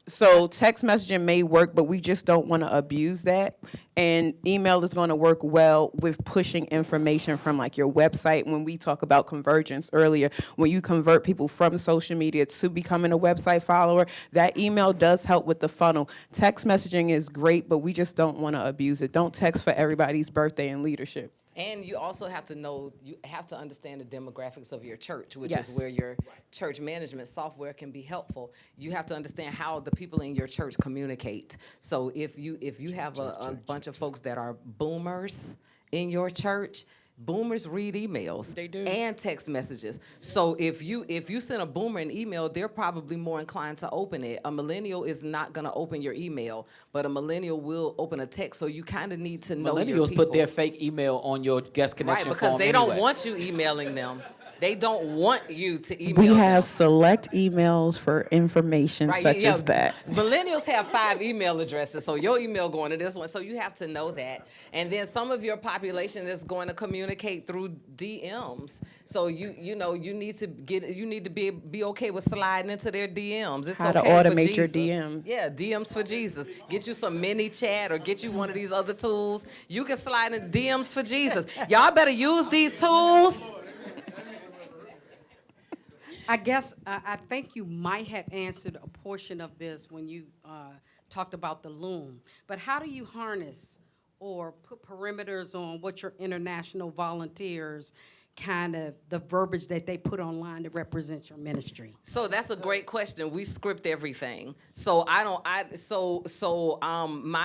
So text messaging may work, but we just don't want to abuse that. And email is going to work well with pushing information from like your website. When we talk about convergence earlier, when you convert people from social media to becoming a website follower, that email does help with the funnel. Text messaging is great, but we just don't want to abuse it. Don't text for everybody's birthday and leadership. And you also have to you have to understand the demographics of your church, which Yes. is where your church management software can be helpful. You have to understand how the people in your church communicate. So if you have a bunch of folks that are boomers in your church, boomers read emails. They do. And text messages. So if you send a boomer an email, they're probably more inclined to open it. A millennial is not going to open your email, but a millennial will open a text. So you kind of need to know your Millennials people. put their fake email on your guest connection Right, because form they don't anyway. want you emailing them. They don't want you to email We them. have select emails for information Right, such yeah, as that. Millennials have 5 email addresses, so your email going to this one. So you have to know that. And then some of your population is going to communicate through DMs. So you need to be okay with sliding into their DMs. It's How to okay for automate your Jesus. DM. Yeah, DMs for Jesus. Get you some mini chat or get you one of these other tools. You can slide in DMs for Jesus. Y'all better use these tools. I guess I think you might have answered a portion of this when you talked about the loom. But how do you harness or put perimeters on what your international volunteers kind of the verbiage that they put online to represent your ministry? So that's a great question. We script everything. So my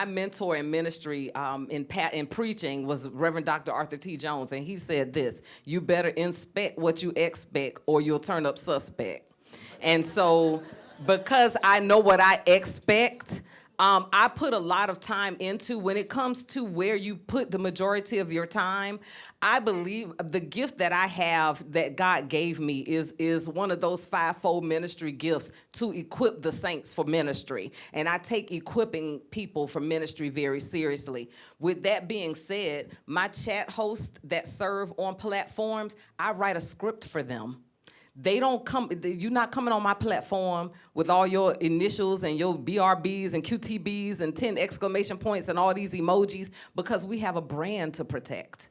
mentor in ministry in preaching was Reverend Dr. Arthur T. Jones, and he said this: you better inspect what you expect or you'll turn up suspect. And so because I know what I expect, I put a lot of time into when it comes to where you put the majority of your time. I believe the gift that I have that God gave me is one of those fivefold ministry gifts to equip the saints for ministry. And I take equipping people for ministry very seriously. With that being said, my chat hosts that serve on platforms, I write a script for them. They don't come, you're not coming on my platform with all your initials and your BRBs and QTBs and 10 exclamation points and all these emojis, because we have a brand to protect.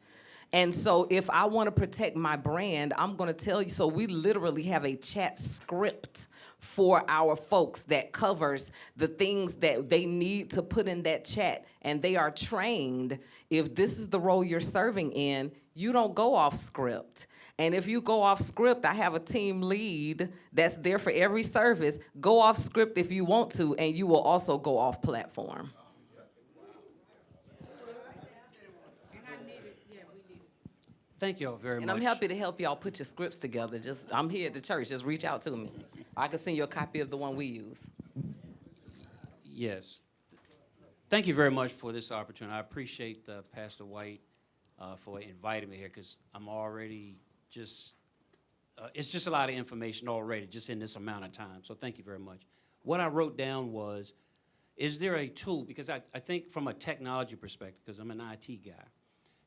And so if I want to protect my brand, I'm going to tell you. So we literally have a chat script for our folks that covers the things that they need to put in that chat. And they are trained. If this is the role you're serving in, you don't go off script. And if you go off script, I have a team lead that's there for every service. Go off script if you want to, and you will also go off platform. Thank you all very And much. I'm happy to help y'all put your scripts together. I'm here at the church. Just reach out to me. I can send you a copy of the one we use. Yes. Thank you very much for this opportunity. I appreciate Pastor White for inviting me here, because I'm already just, it's just a lot of information already, just in this amount of time. So thank you very much. What I wrote down was, is there a tool, because I think from a technology perspective, because I'm an IT guy,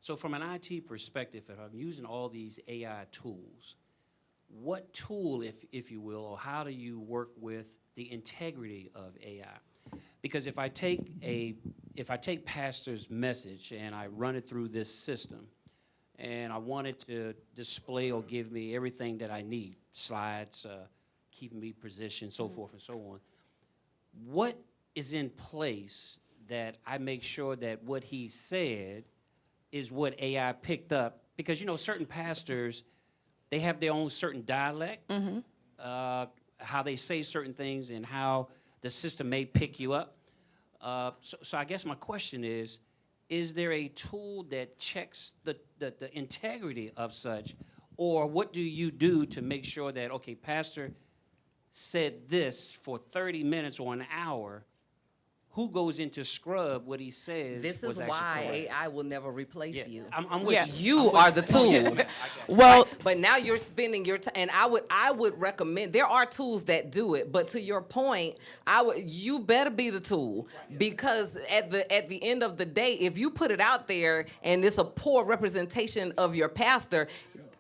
so from an IT perspective, if I'm using all these AI tools, what tool, if you will, or how do you work with the integrity of AI? Because if I take pastor's message and I run it through this system, and I want it to display or give me everything that I need, slides, keeping me positioned, so forth and so on, what is in place that I make sure that what he said is what AI picked up? Because, you know, certain pastors, they have their own certain dialect, how they say certain things and how the system may pick you up. So I guess my question is there a tool that checks the integrity of such, or what do you do to make sure that, okay, pastor said this for 30 minutes or an hour, who goes into scrub what he says? This was is actually why correct? AI will never replace you. I'm with Yeah. you. You are the tool. Well, But now you're spending your time, and I would recommend, there are tools that do it, but to your point, you better be the tool, because at the end of the day, if you put it out there and it's a poor representation of your pastor,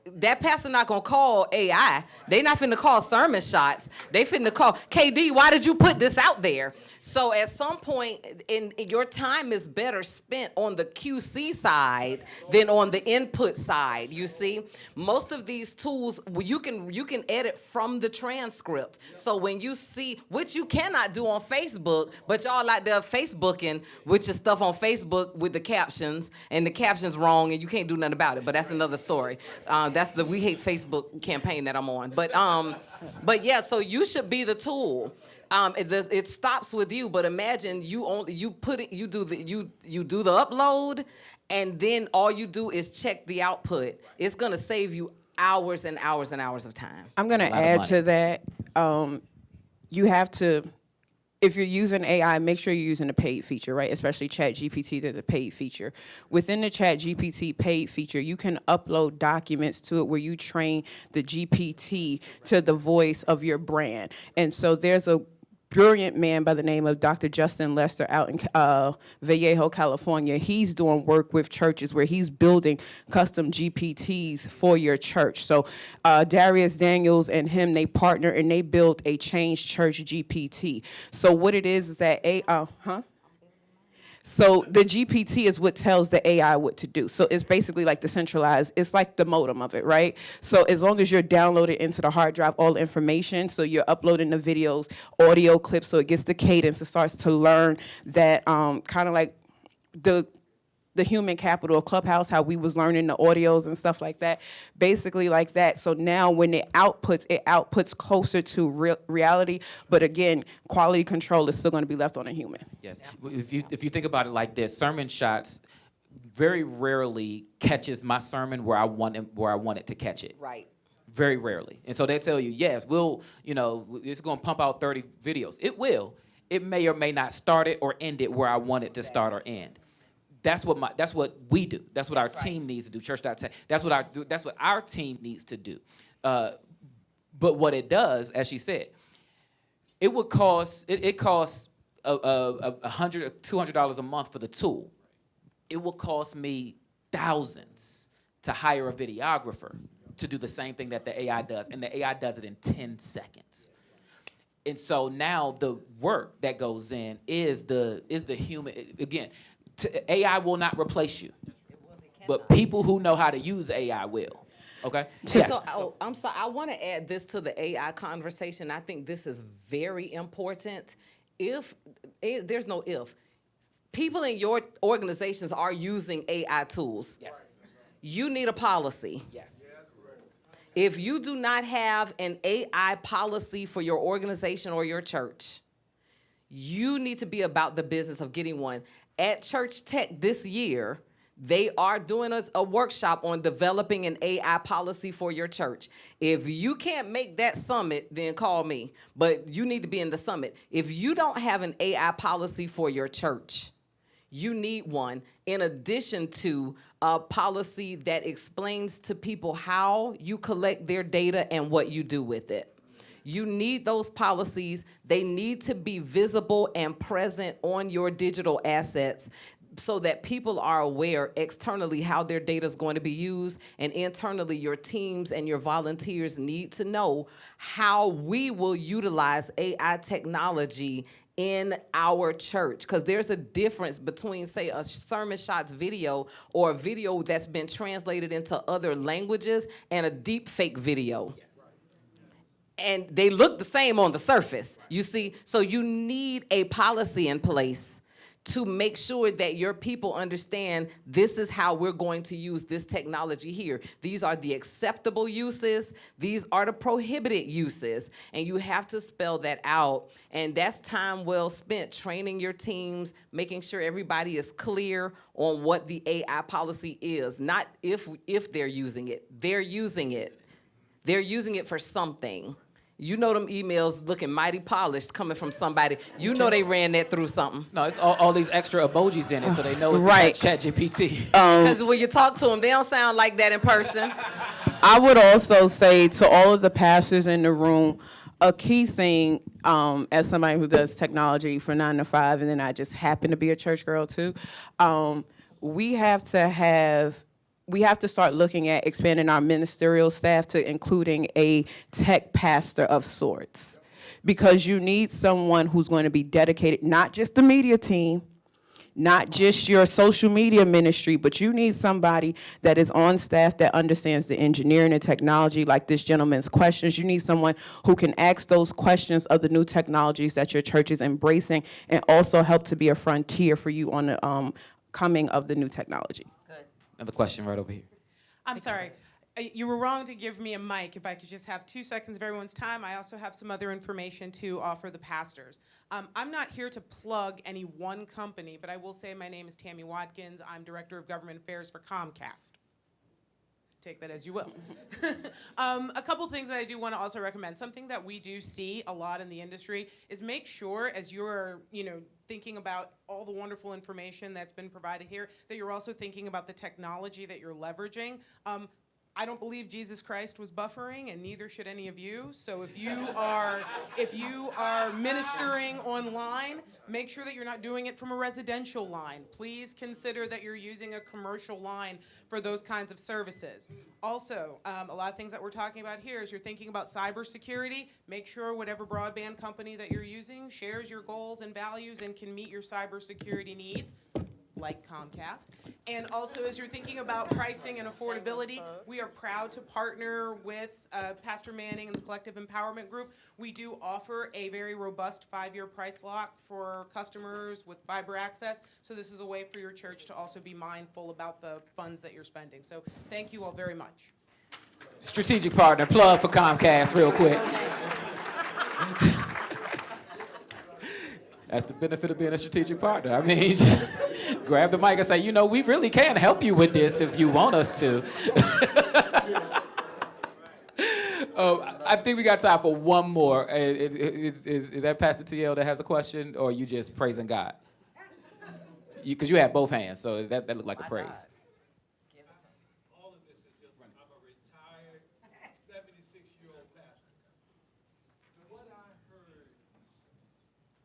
that pastor not gonna call AI. They not finna call sermon shots. They finna call, KD, why did you put this out there? So at some point, your time is better spent on the QC side than on the input side. You see, most of these tools, you can edit from the transcript. So when you see, which you cannot do on Facebook, but y'all like the Facebooking, which is stuff on Facebook with the captions, and the captions wrong, and you can't do nothing about it. But that's another story. That's the We Hate Facebook campaign that I'm on. But yeah, so you should be the tool. It stops with you, but imagine you do the upload, and then all you do is check the output. It's gonna save you hours and hours and hours of time. I'm going to lot of add money. to that. You have to, if you're using AI, make sure you're using the paid feature, right? Especially ChatGPT, there's a paid feature. Within the ChatGPT paid feature, you can upload documents to it where you train the GPT to the voice of your brand. And so there's a brilliant man by the name of Dr. Justin Lester out in Vallejo, California. He's doing work with churches where he's building custom GPTs for your church. So Darius Daniels and him, they partner and they built a Change Church GPT. So what it is that So the GPT is what tells the AI what to do. So it's basically like the centralized, it's like the modem of it, right? So as long as you're downloading into the hard drive all the information, so you're uploading the videos, audio clips, so it gets the cadence, it starts to learn that kind of like the human capital of Clubhouse, how we was learning the audios and stuff like that, basically like that. So now when it outputs closer to reality, but again, quality control is still going to be left on a human. Yes. If you think about it like this, sermon shots very rarely catches my sermon where I want it to catch it. Right. Very rarely. And so they tell you, yes, it's going to pump out 30 videos. It will. it may or may not start it or end it where I want it to start or end. That's what we do. That's what our team needs to do. Church.tech. That's what our team needs to do. But what it does, as she said, it costs $100 or $200 a month for the tool. It will cost me thousands to hire a videographer to do the same thing that the AI does, and the AI does it in 10 seconds. And so now the work that goes in is the human. Again, AI will not replace you, but people who know how to use AI will. Okay. And so, I'm sorry. I want to add this to the AI conversation. I think this is very important. There's no if, people in your organizations are using AI tools. Yes. You need a policy. Yes. If you do not have an AI policy for your organization or your church, you need to be about the business of getting one. At Church Tech this year, they are doing a workshop on developing an AI policy for your church. If you can't make that summit, then call me. But you need to be in the summit. If you don't have an AI policy for your church, you need one, in addition to a policy that explains to people how you collect their data and what you do with it. You need those policies. They need to be visible and present on your digital assets so that people are aware externally how their data is going to be used, and internally your teams and your volunteers need to know how we will utilize AI technology in our church, because there's a difference between, say, a Sermon Shots video or a video that's been translated into other languages and a deep fake video. And they look the same on the surface, you see? So you need a policy in place to make sure that your people understand this is how we're going to use this technology here. These are the acceptable uses. These are the prohibited uses. And you have to spell that out. And that's time well spent training your teams, making sure everybody is clear on what the AI policy is. Not if they're using it. They're using it. They're using it for something. You know them emails looking mighty polished coming from somebody. You know they ran that through something. No, it's all these extra emojis in it, so they know it's Right. ChatGPT. Because when you talk to them, they don't sound like that in person. I would also say to all of the pastors in the room, a key thing, as somebody who does technology for 9 to 5, and then I just happen to be a church girl too, we have to start looking at expanding our ministerial staff to including a tech pastor of sorts. Because you need someone who's going to be dedicated, not just the media team, not just your social media ministry, but you need somebody that is on staff that understands the engineering and technology, like this gentleman's questions. You need someone who can ask those questions of the new technologies that your church is embracing, and also help to be a frontier for you on the coming of the new technology. Another question right over here. I'm sorry. You were wrong to give me a mic. If I could just have 2 seconds of everyone's time, I also have some other information to offer the pastors. I'm not here to plug any one company, but I will say my name is Tammy Watkins. I'm Director of Government Affairs for Comcast. Take that as you will. A couple things that I do want to also recommend. Something that we do see a lot in the industry is make sure, as you're thinking about all the wonderful information that's been provided here, that you're also thinking about the technology that you're leveraging. I don't believe Jesus Christ was buffering, and neither should any of you. So if you are ministering online, make sure that you're not doing it from a residential line. Please consider that you're using a commercial line for those kinds of services. Also, a lot of things that we're talking about here is you're thinking about cybersecurity. Make sure whatever broadband company that you're using shares your goals and values and can meet your cybersecurity needs, like Comcast. And also, as you're thinking about pricing and affordability, we are proud to partner with Pastor Manning and the Collective Empowerment Group. We do offer a very robust 5-year price lock for customers with fiber access. So this is a way for your church to also be mindful about the funds that you're spending. So thank you all very much. Strategic partner, plug for Comcast real quick. That's the benefit of being a strategic partner. I mean, just grab the mic and say, we really can help you with this if you want us to. I think we got time for one more. Is that Pastor TL that has a question, or are you just praising God? Because you had both hands, so that looked like a praise. All of this is just, I'm a retired 76-year-old pastor. What I heard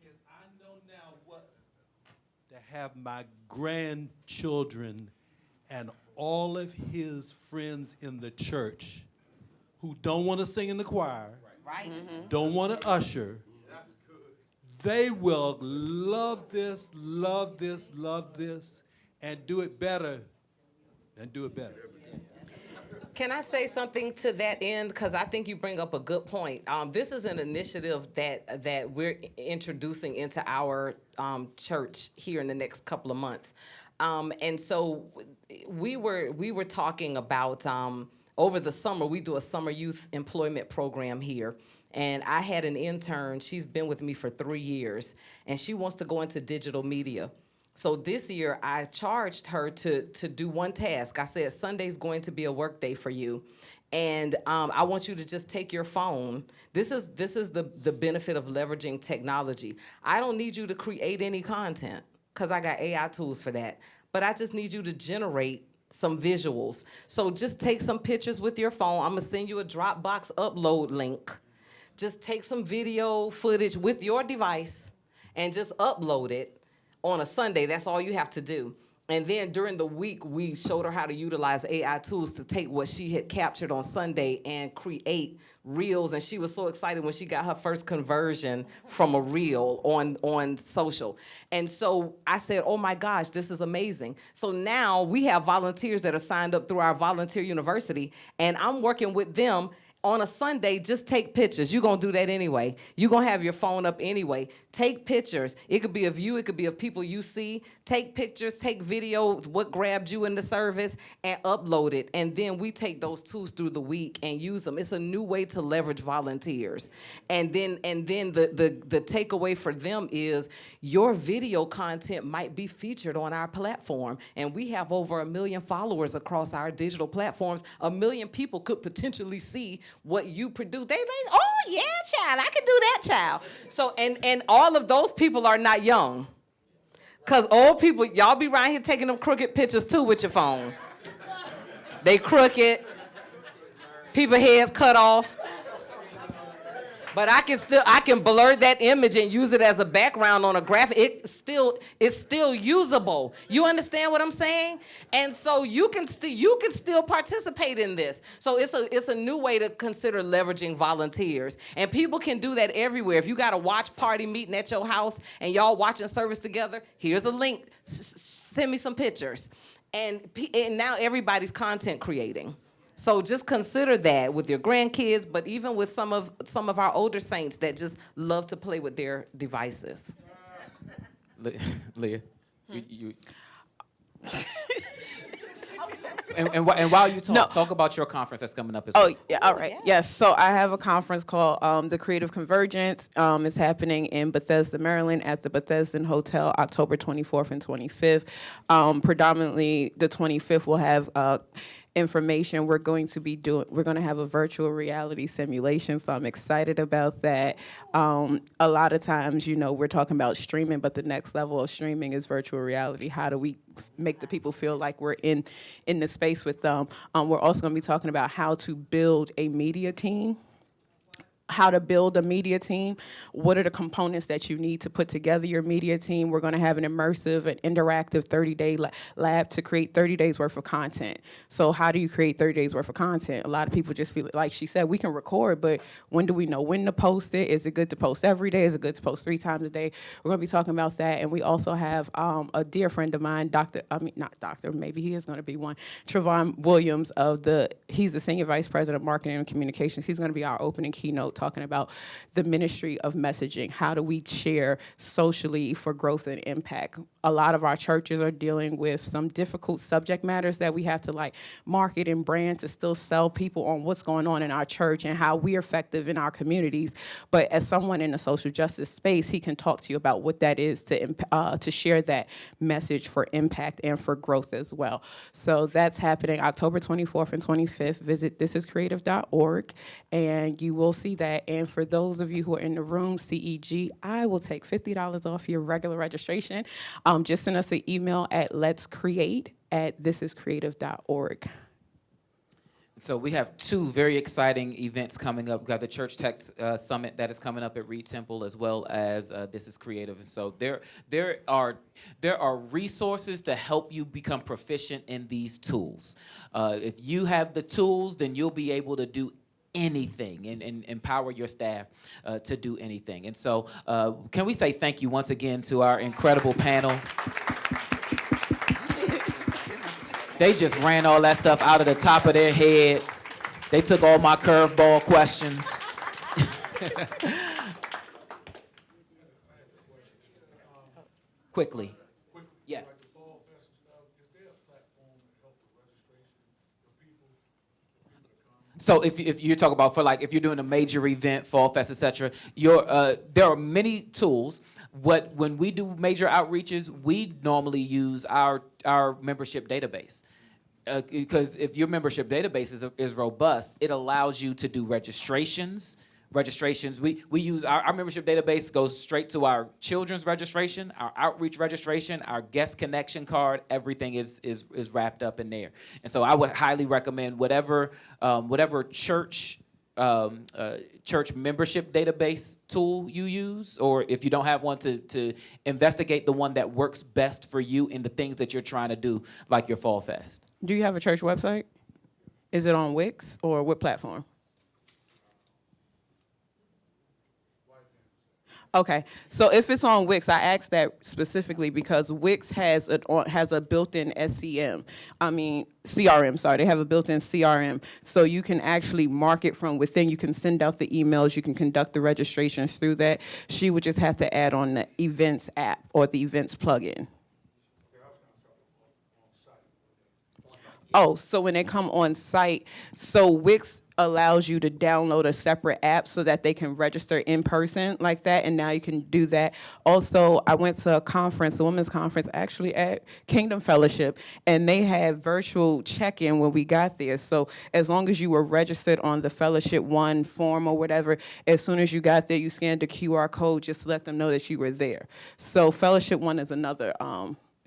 is I know now what to have my grandchildren and all of his friends in the church who don't want to sing in the choir, Right. don't want to usher, they will love this, and do it better, and do it better. Can I say something to that end? Because I think you bring up a good point. This is an initiative that we're introducing into our church here in the next couple of months. And so we were talking about over the summer, we do a summer youth employment program here. And I had an intern, she's been with me for 3 years, and she wants to go into digital media. So this year, I charged her to do one task. I said, Sunday's going to be a work day for you, and I want you to just take your phone. This is the benefit of leveraging technology. I don't need you to create any content, because I got AI tools for that. But I just need you to generate some visuals. So just take some pictures with your phone. I'm gonna send you a Dropbox upload link. Just take some video footage with your device and just upload it on a Sunday. That's all you have to do. And then during the week, we showed her how to utilize AI tools to take what she had captured on Sunday and create reels. And she was so excited when she got her first conversion from a reel on social. And so I said, oh my gosh, this is amazing. So now we have volunteers that are signed up through our volunteer university, and I'm working with them. On a Sunday, just take pictures. You're going to do that anyway. You're going to have your phone up anyway. Take pictures. It could be of you. It could be of people you see. Take pictures, take video, what grabbed you in the service, and upload it. And then we take those tools through the week and use them. It's a new way to leverage volunteers. And then the takeaway for them is your video content might be featured on our platform. And we have over 1 million followers across our digital platforms. 1 million people could potentially see what you produce. They oh yeah, child, I can do that, child. So and all of those people are not young. Cause old people, y'all be around here taking them crooked pictures too with your phones. They crooked, people heads cut off. But I can blur that image and use it as a background on a graphic. It's still usable. You understand what I'm saying? And so you can still participate in this. So it's a new way to consider leveraging volunteers. And people can do that everywhere. If you got a watch party meeting at your house and y'all watching service together, here's a link. Send me some pictures. And now everybody's content creating. So just consider that with your grandkids, but even with some of our older saints that just love to play with their devices. Leah, you and while you talk about your conference that's coming up as well. Oh, yeah, all right. Yes, so I have a conference called the Creative Convergence. It's happening in Bethesda, Maryland at the Bethesda Hotel, October 24th and 25th. Predominantly, the 25th will have information. We're going to have a virtual reality simulation, so I'm excited about that. A lot of times, we're talking about streaming, but the next level of streaming is virtual reality. How do we make the people feel like we're in the space with them? We're also going to be talking about how to build a media team. How to build a media team, what are the components that you need to put together your media team. We're going to have an immersive and interactive 30-day lab to create 30 days worth of content. So how do you create 30 days worth of content? A lot of people just feel like she said, we can record, but when do we know when to post it? Is it good to post every day? Is it good to post 3 times a day? We're going to be talking about that. And we also have a dear friend of mine, maybe he is going to be one, Trevon Williams he's the Senior Vice President of Marketing and Communications. He's going to be our opening keynote talking about the ministry of messaging. How do we share socially for growth and impact? A lot of our churches are dealing with some difficult subject matters that we have to like market and brand to still sell people on what's going on in our church and how we're effective in our communities. But as someone in the social justice space, he can talk to you about what that is to share that message for impact and for growth as well. So that's happening October 24th and 25th. Visit thisiscreative.org and you will see that. And for those of you who are in the room, CEG, I will take $50 off your regular registration. Just send us an email at letscreate@thisiscreative.org. So we have two very exciting events coming up. We've got the Church Tech Summit that is coming up at Reed Temple, as well as This is Creative. And so there are resources to help you become proficient in these tools. If you have the tools, then you'll be able to do anything and empower your staff to do anything. And so can we say thank you once again to our incredible panel. They just ran all that stuff out of the top of their head. They took all my curveball questions. Quickly. Yes. So if you're talking about if you're doing a major event, Fall Fest, etc., there are many tools. When we do major outreaches, we normally use our membership database. Because if your membership database is robust, it allows you to do registrations. We use our membership database goes straight to our children's registration, our outreach registration, our guest connection card. Everything is wrapped up in there. And so I would highly recommend whatever church membership database tool you use, or if you don't have one, to investigate the one that works best for you in the things that you're trying to do, like your Fall Fest. Do you have a church website? Is it on Wix or what platform? Okay, so if it's on Wix, I asked that specifically because Wix has a built-in CRM. Sorry, they have a built-in CRM, so you can actually market from within. You can send out the emails. You can conduct the registrations through that. She would just have to add on the Events app or the Events plugin. Oh, so when they come on site, so Wix allows you to download a separate app so that they can register in person like that, and now you can do that. Also, I went to a conference, a women's conference, actually at Kingdom Fellowship, and they had virtual check-in when we got there. So as long as you were registered on the Fellowship One form or whatever, as soon as you got there, you scanned the QR code just to let them know that you were there. So Fellowship One is another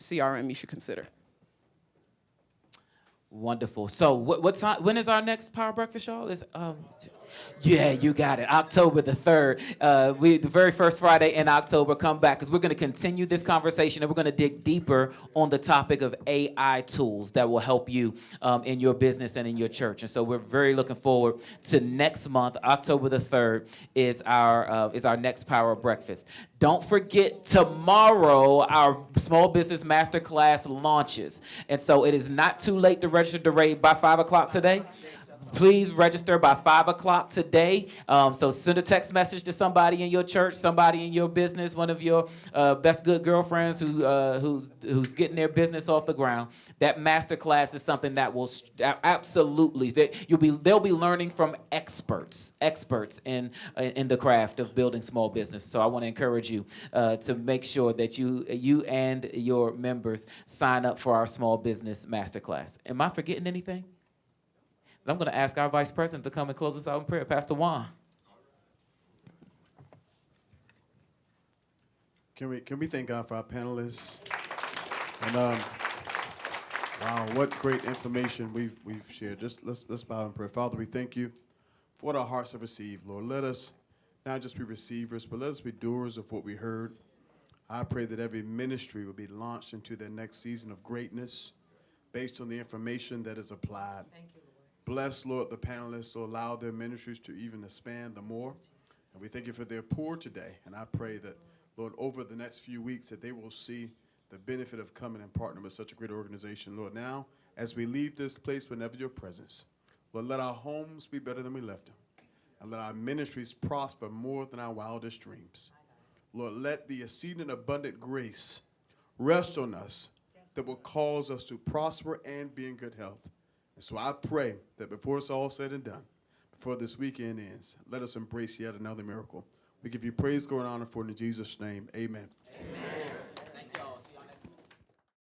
CRM you should consider. Wonderful. So what time? When is our next Power Breakfast, y'all? Yeah, you got it. October the 3rd. The very first Friday in October, come back because we're going to continue this conversation and we're going to dig deeper on the topic of AI tools that will help you in your business and in your church. And so we're very looking forward to next month. October the 3rd is our next Power Breakfast. Don't forget, tomorrow our Small Business Masterclass launches. And so it is not too late to register by 5 o'clock today. Please register by 5 o'clock today. So send a text message to somebody in your church, somebody in your business, one of your best good girlfriends who's getting their business off the ground. That masterclass is something that will absolutely they'll be learning from experts in the craft of building small business. So I want to encourage you to make sure that you and your members sign up for our small business masterclass. Am I forgetting anything? I'm going to ask our Vice President to come and close us out in prayer. Pastor Juan. Can we thank God for our panelists? And wow, what great information we've shared. Just let's bow in prayer. Father, we thank you for what our hearts have received, Lord. Let us not just be receivers, but let us be doers of what we heard. I pray that every ministry will be launched into their next season of greatness based on the information that is applied. Thank you. Bless, Lord, the panelists to allow their ministries to even expand the more. And we thank you for their pour today. And I pray that, Lord, over the next few weeks that they will see the benefit of coming and partnering with such a great organization. Lord, now, as we leave this place, whenever your presence, Lord, let our homes be better than we left them. and let our ministries prosper more than our wildest dreams. Lord, let the exceeding abundant grace rest on us that will cause us to prosper and be in good health. And so I pray that before it's all said and done, before this weekend ends, let us embrace yet another miracle. We give you praise, glory, and honor for it in Jesus' name. Amen. Amen.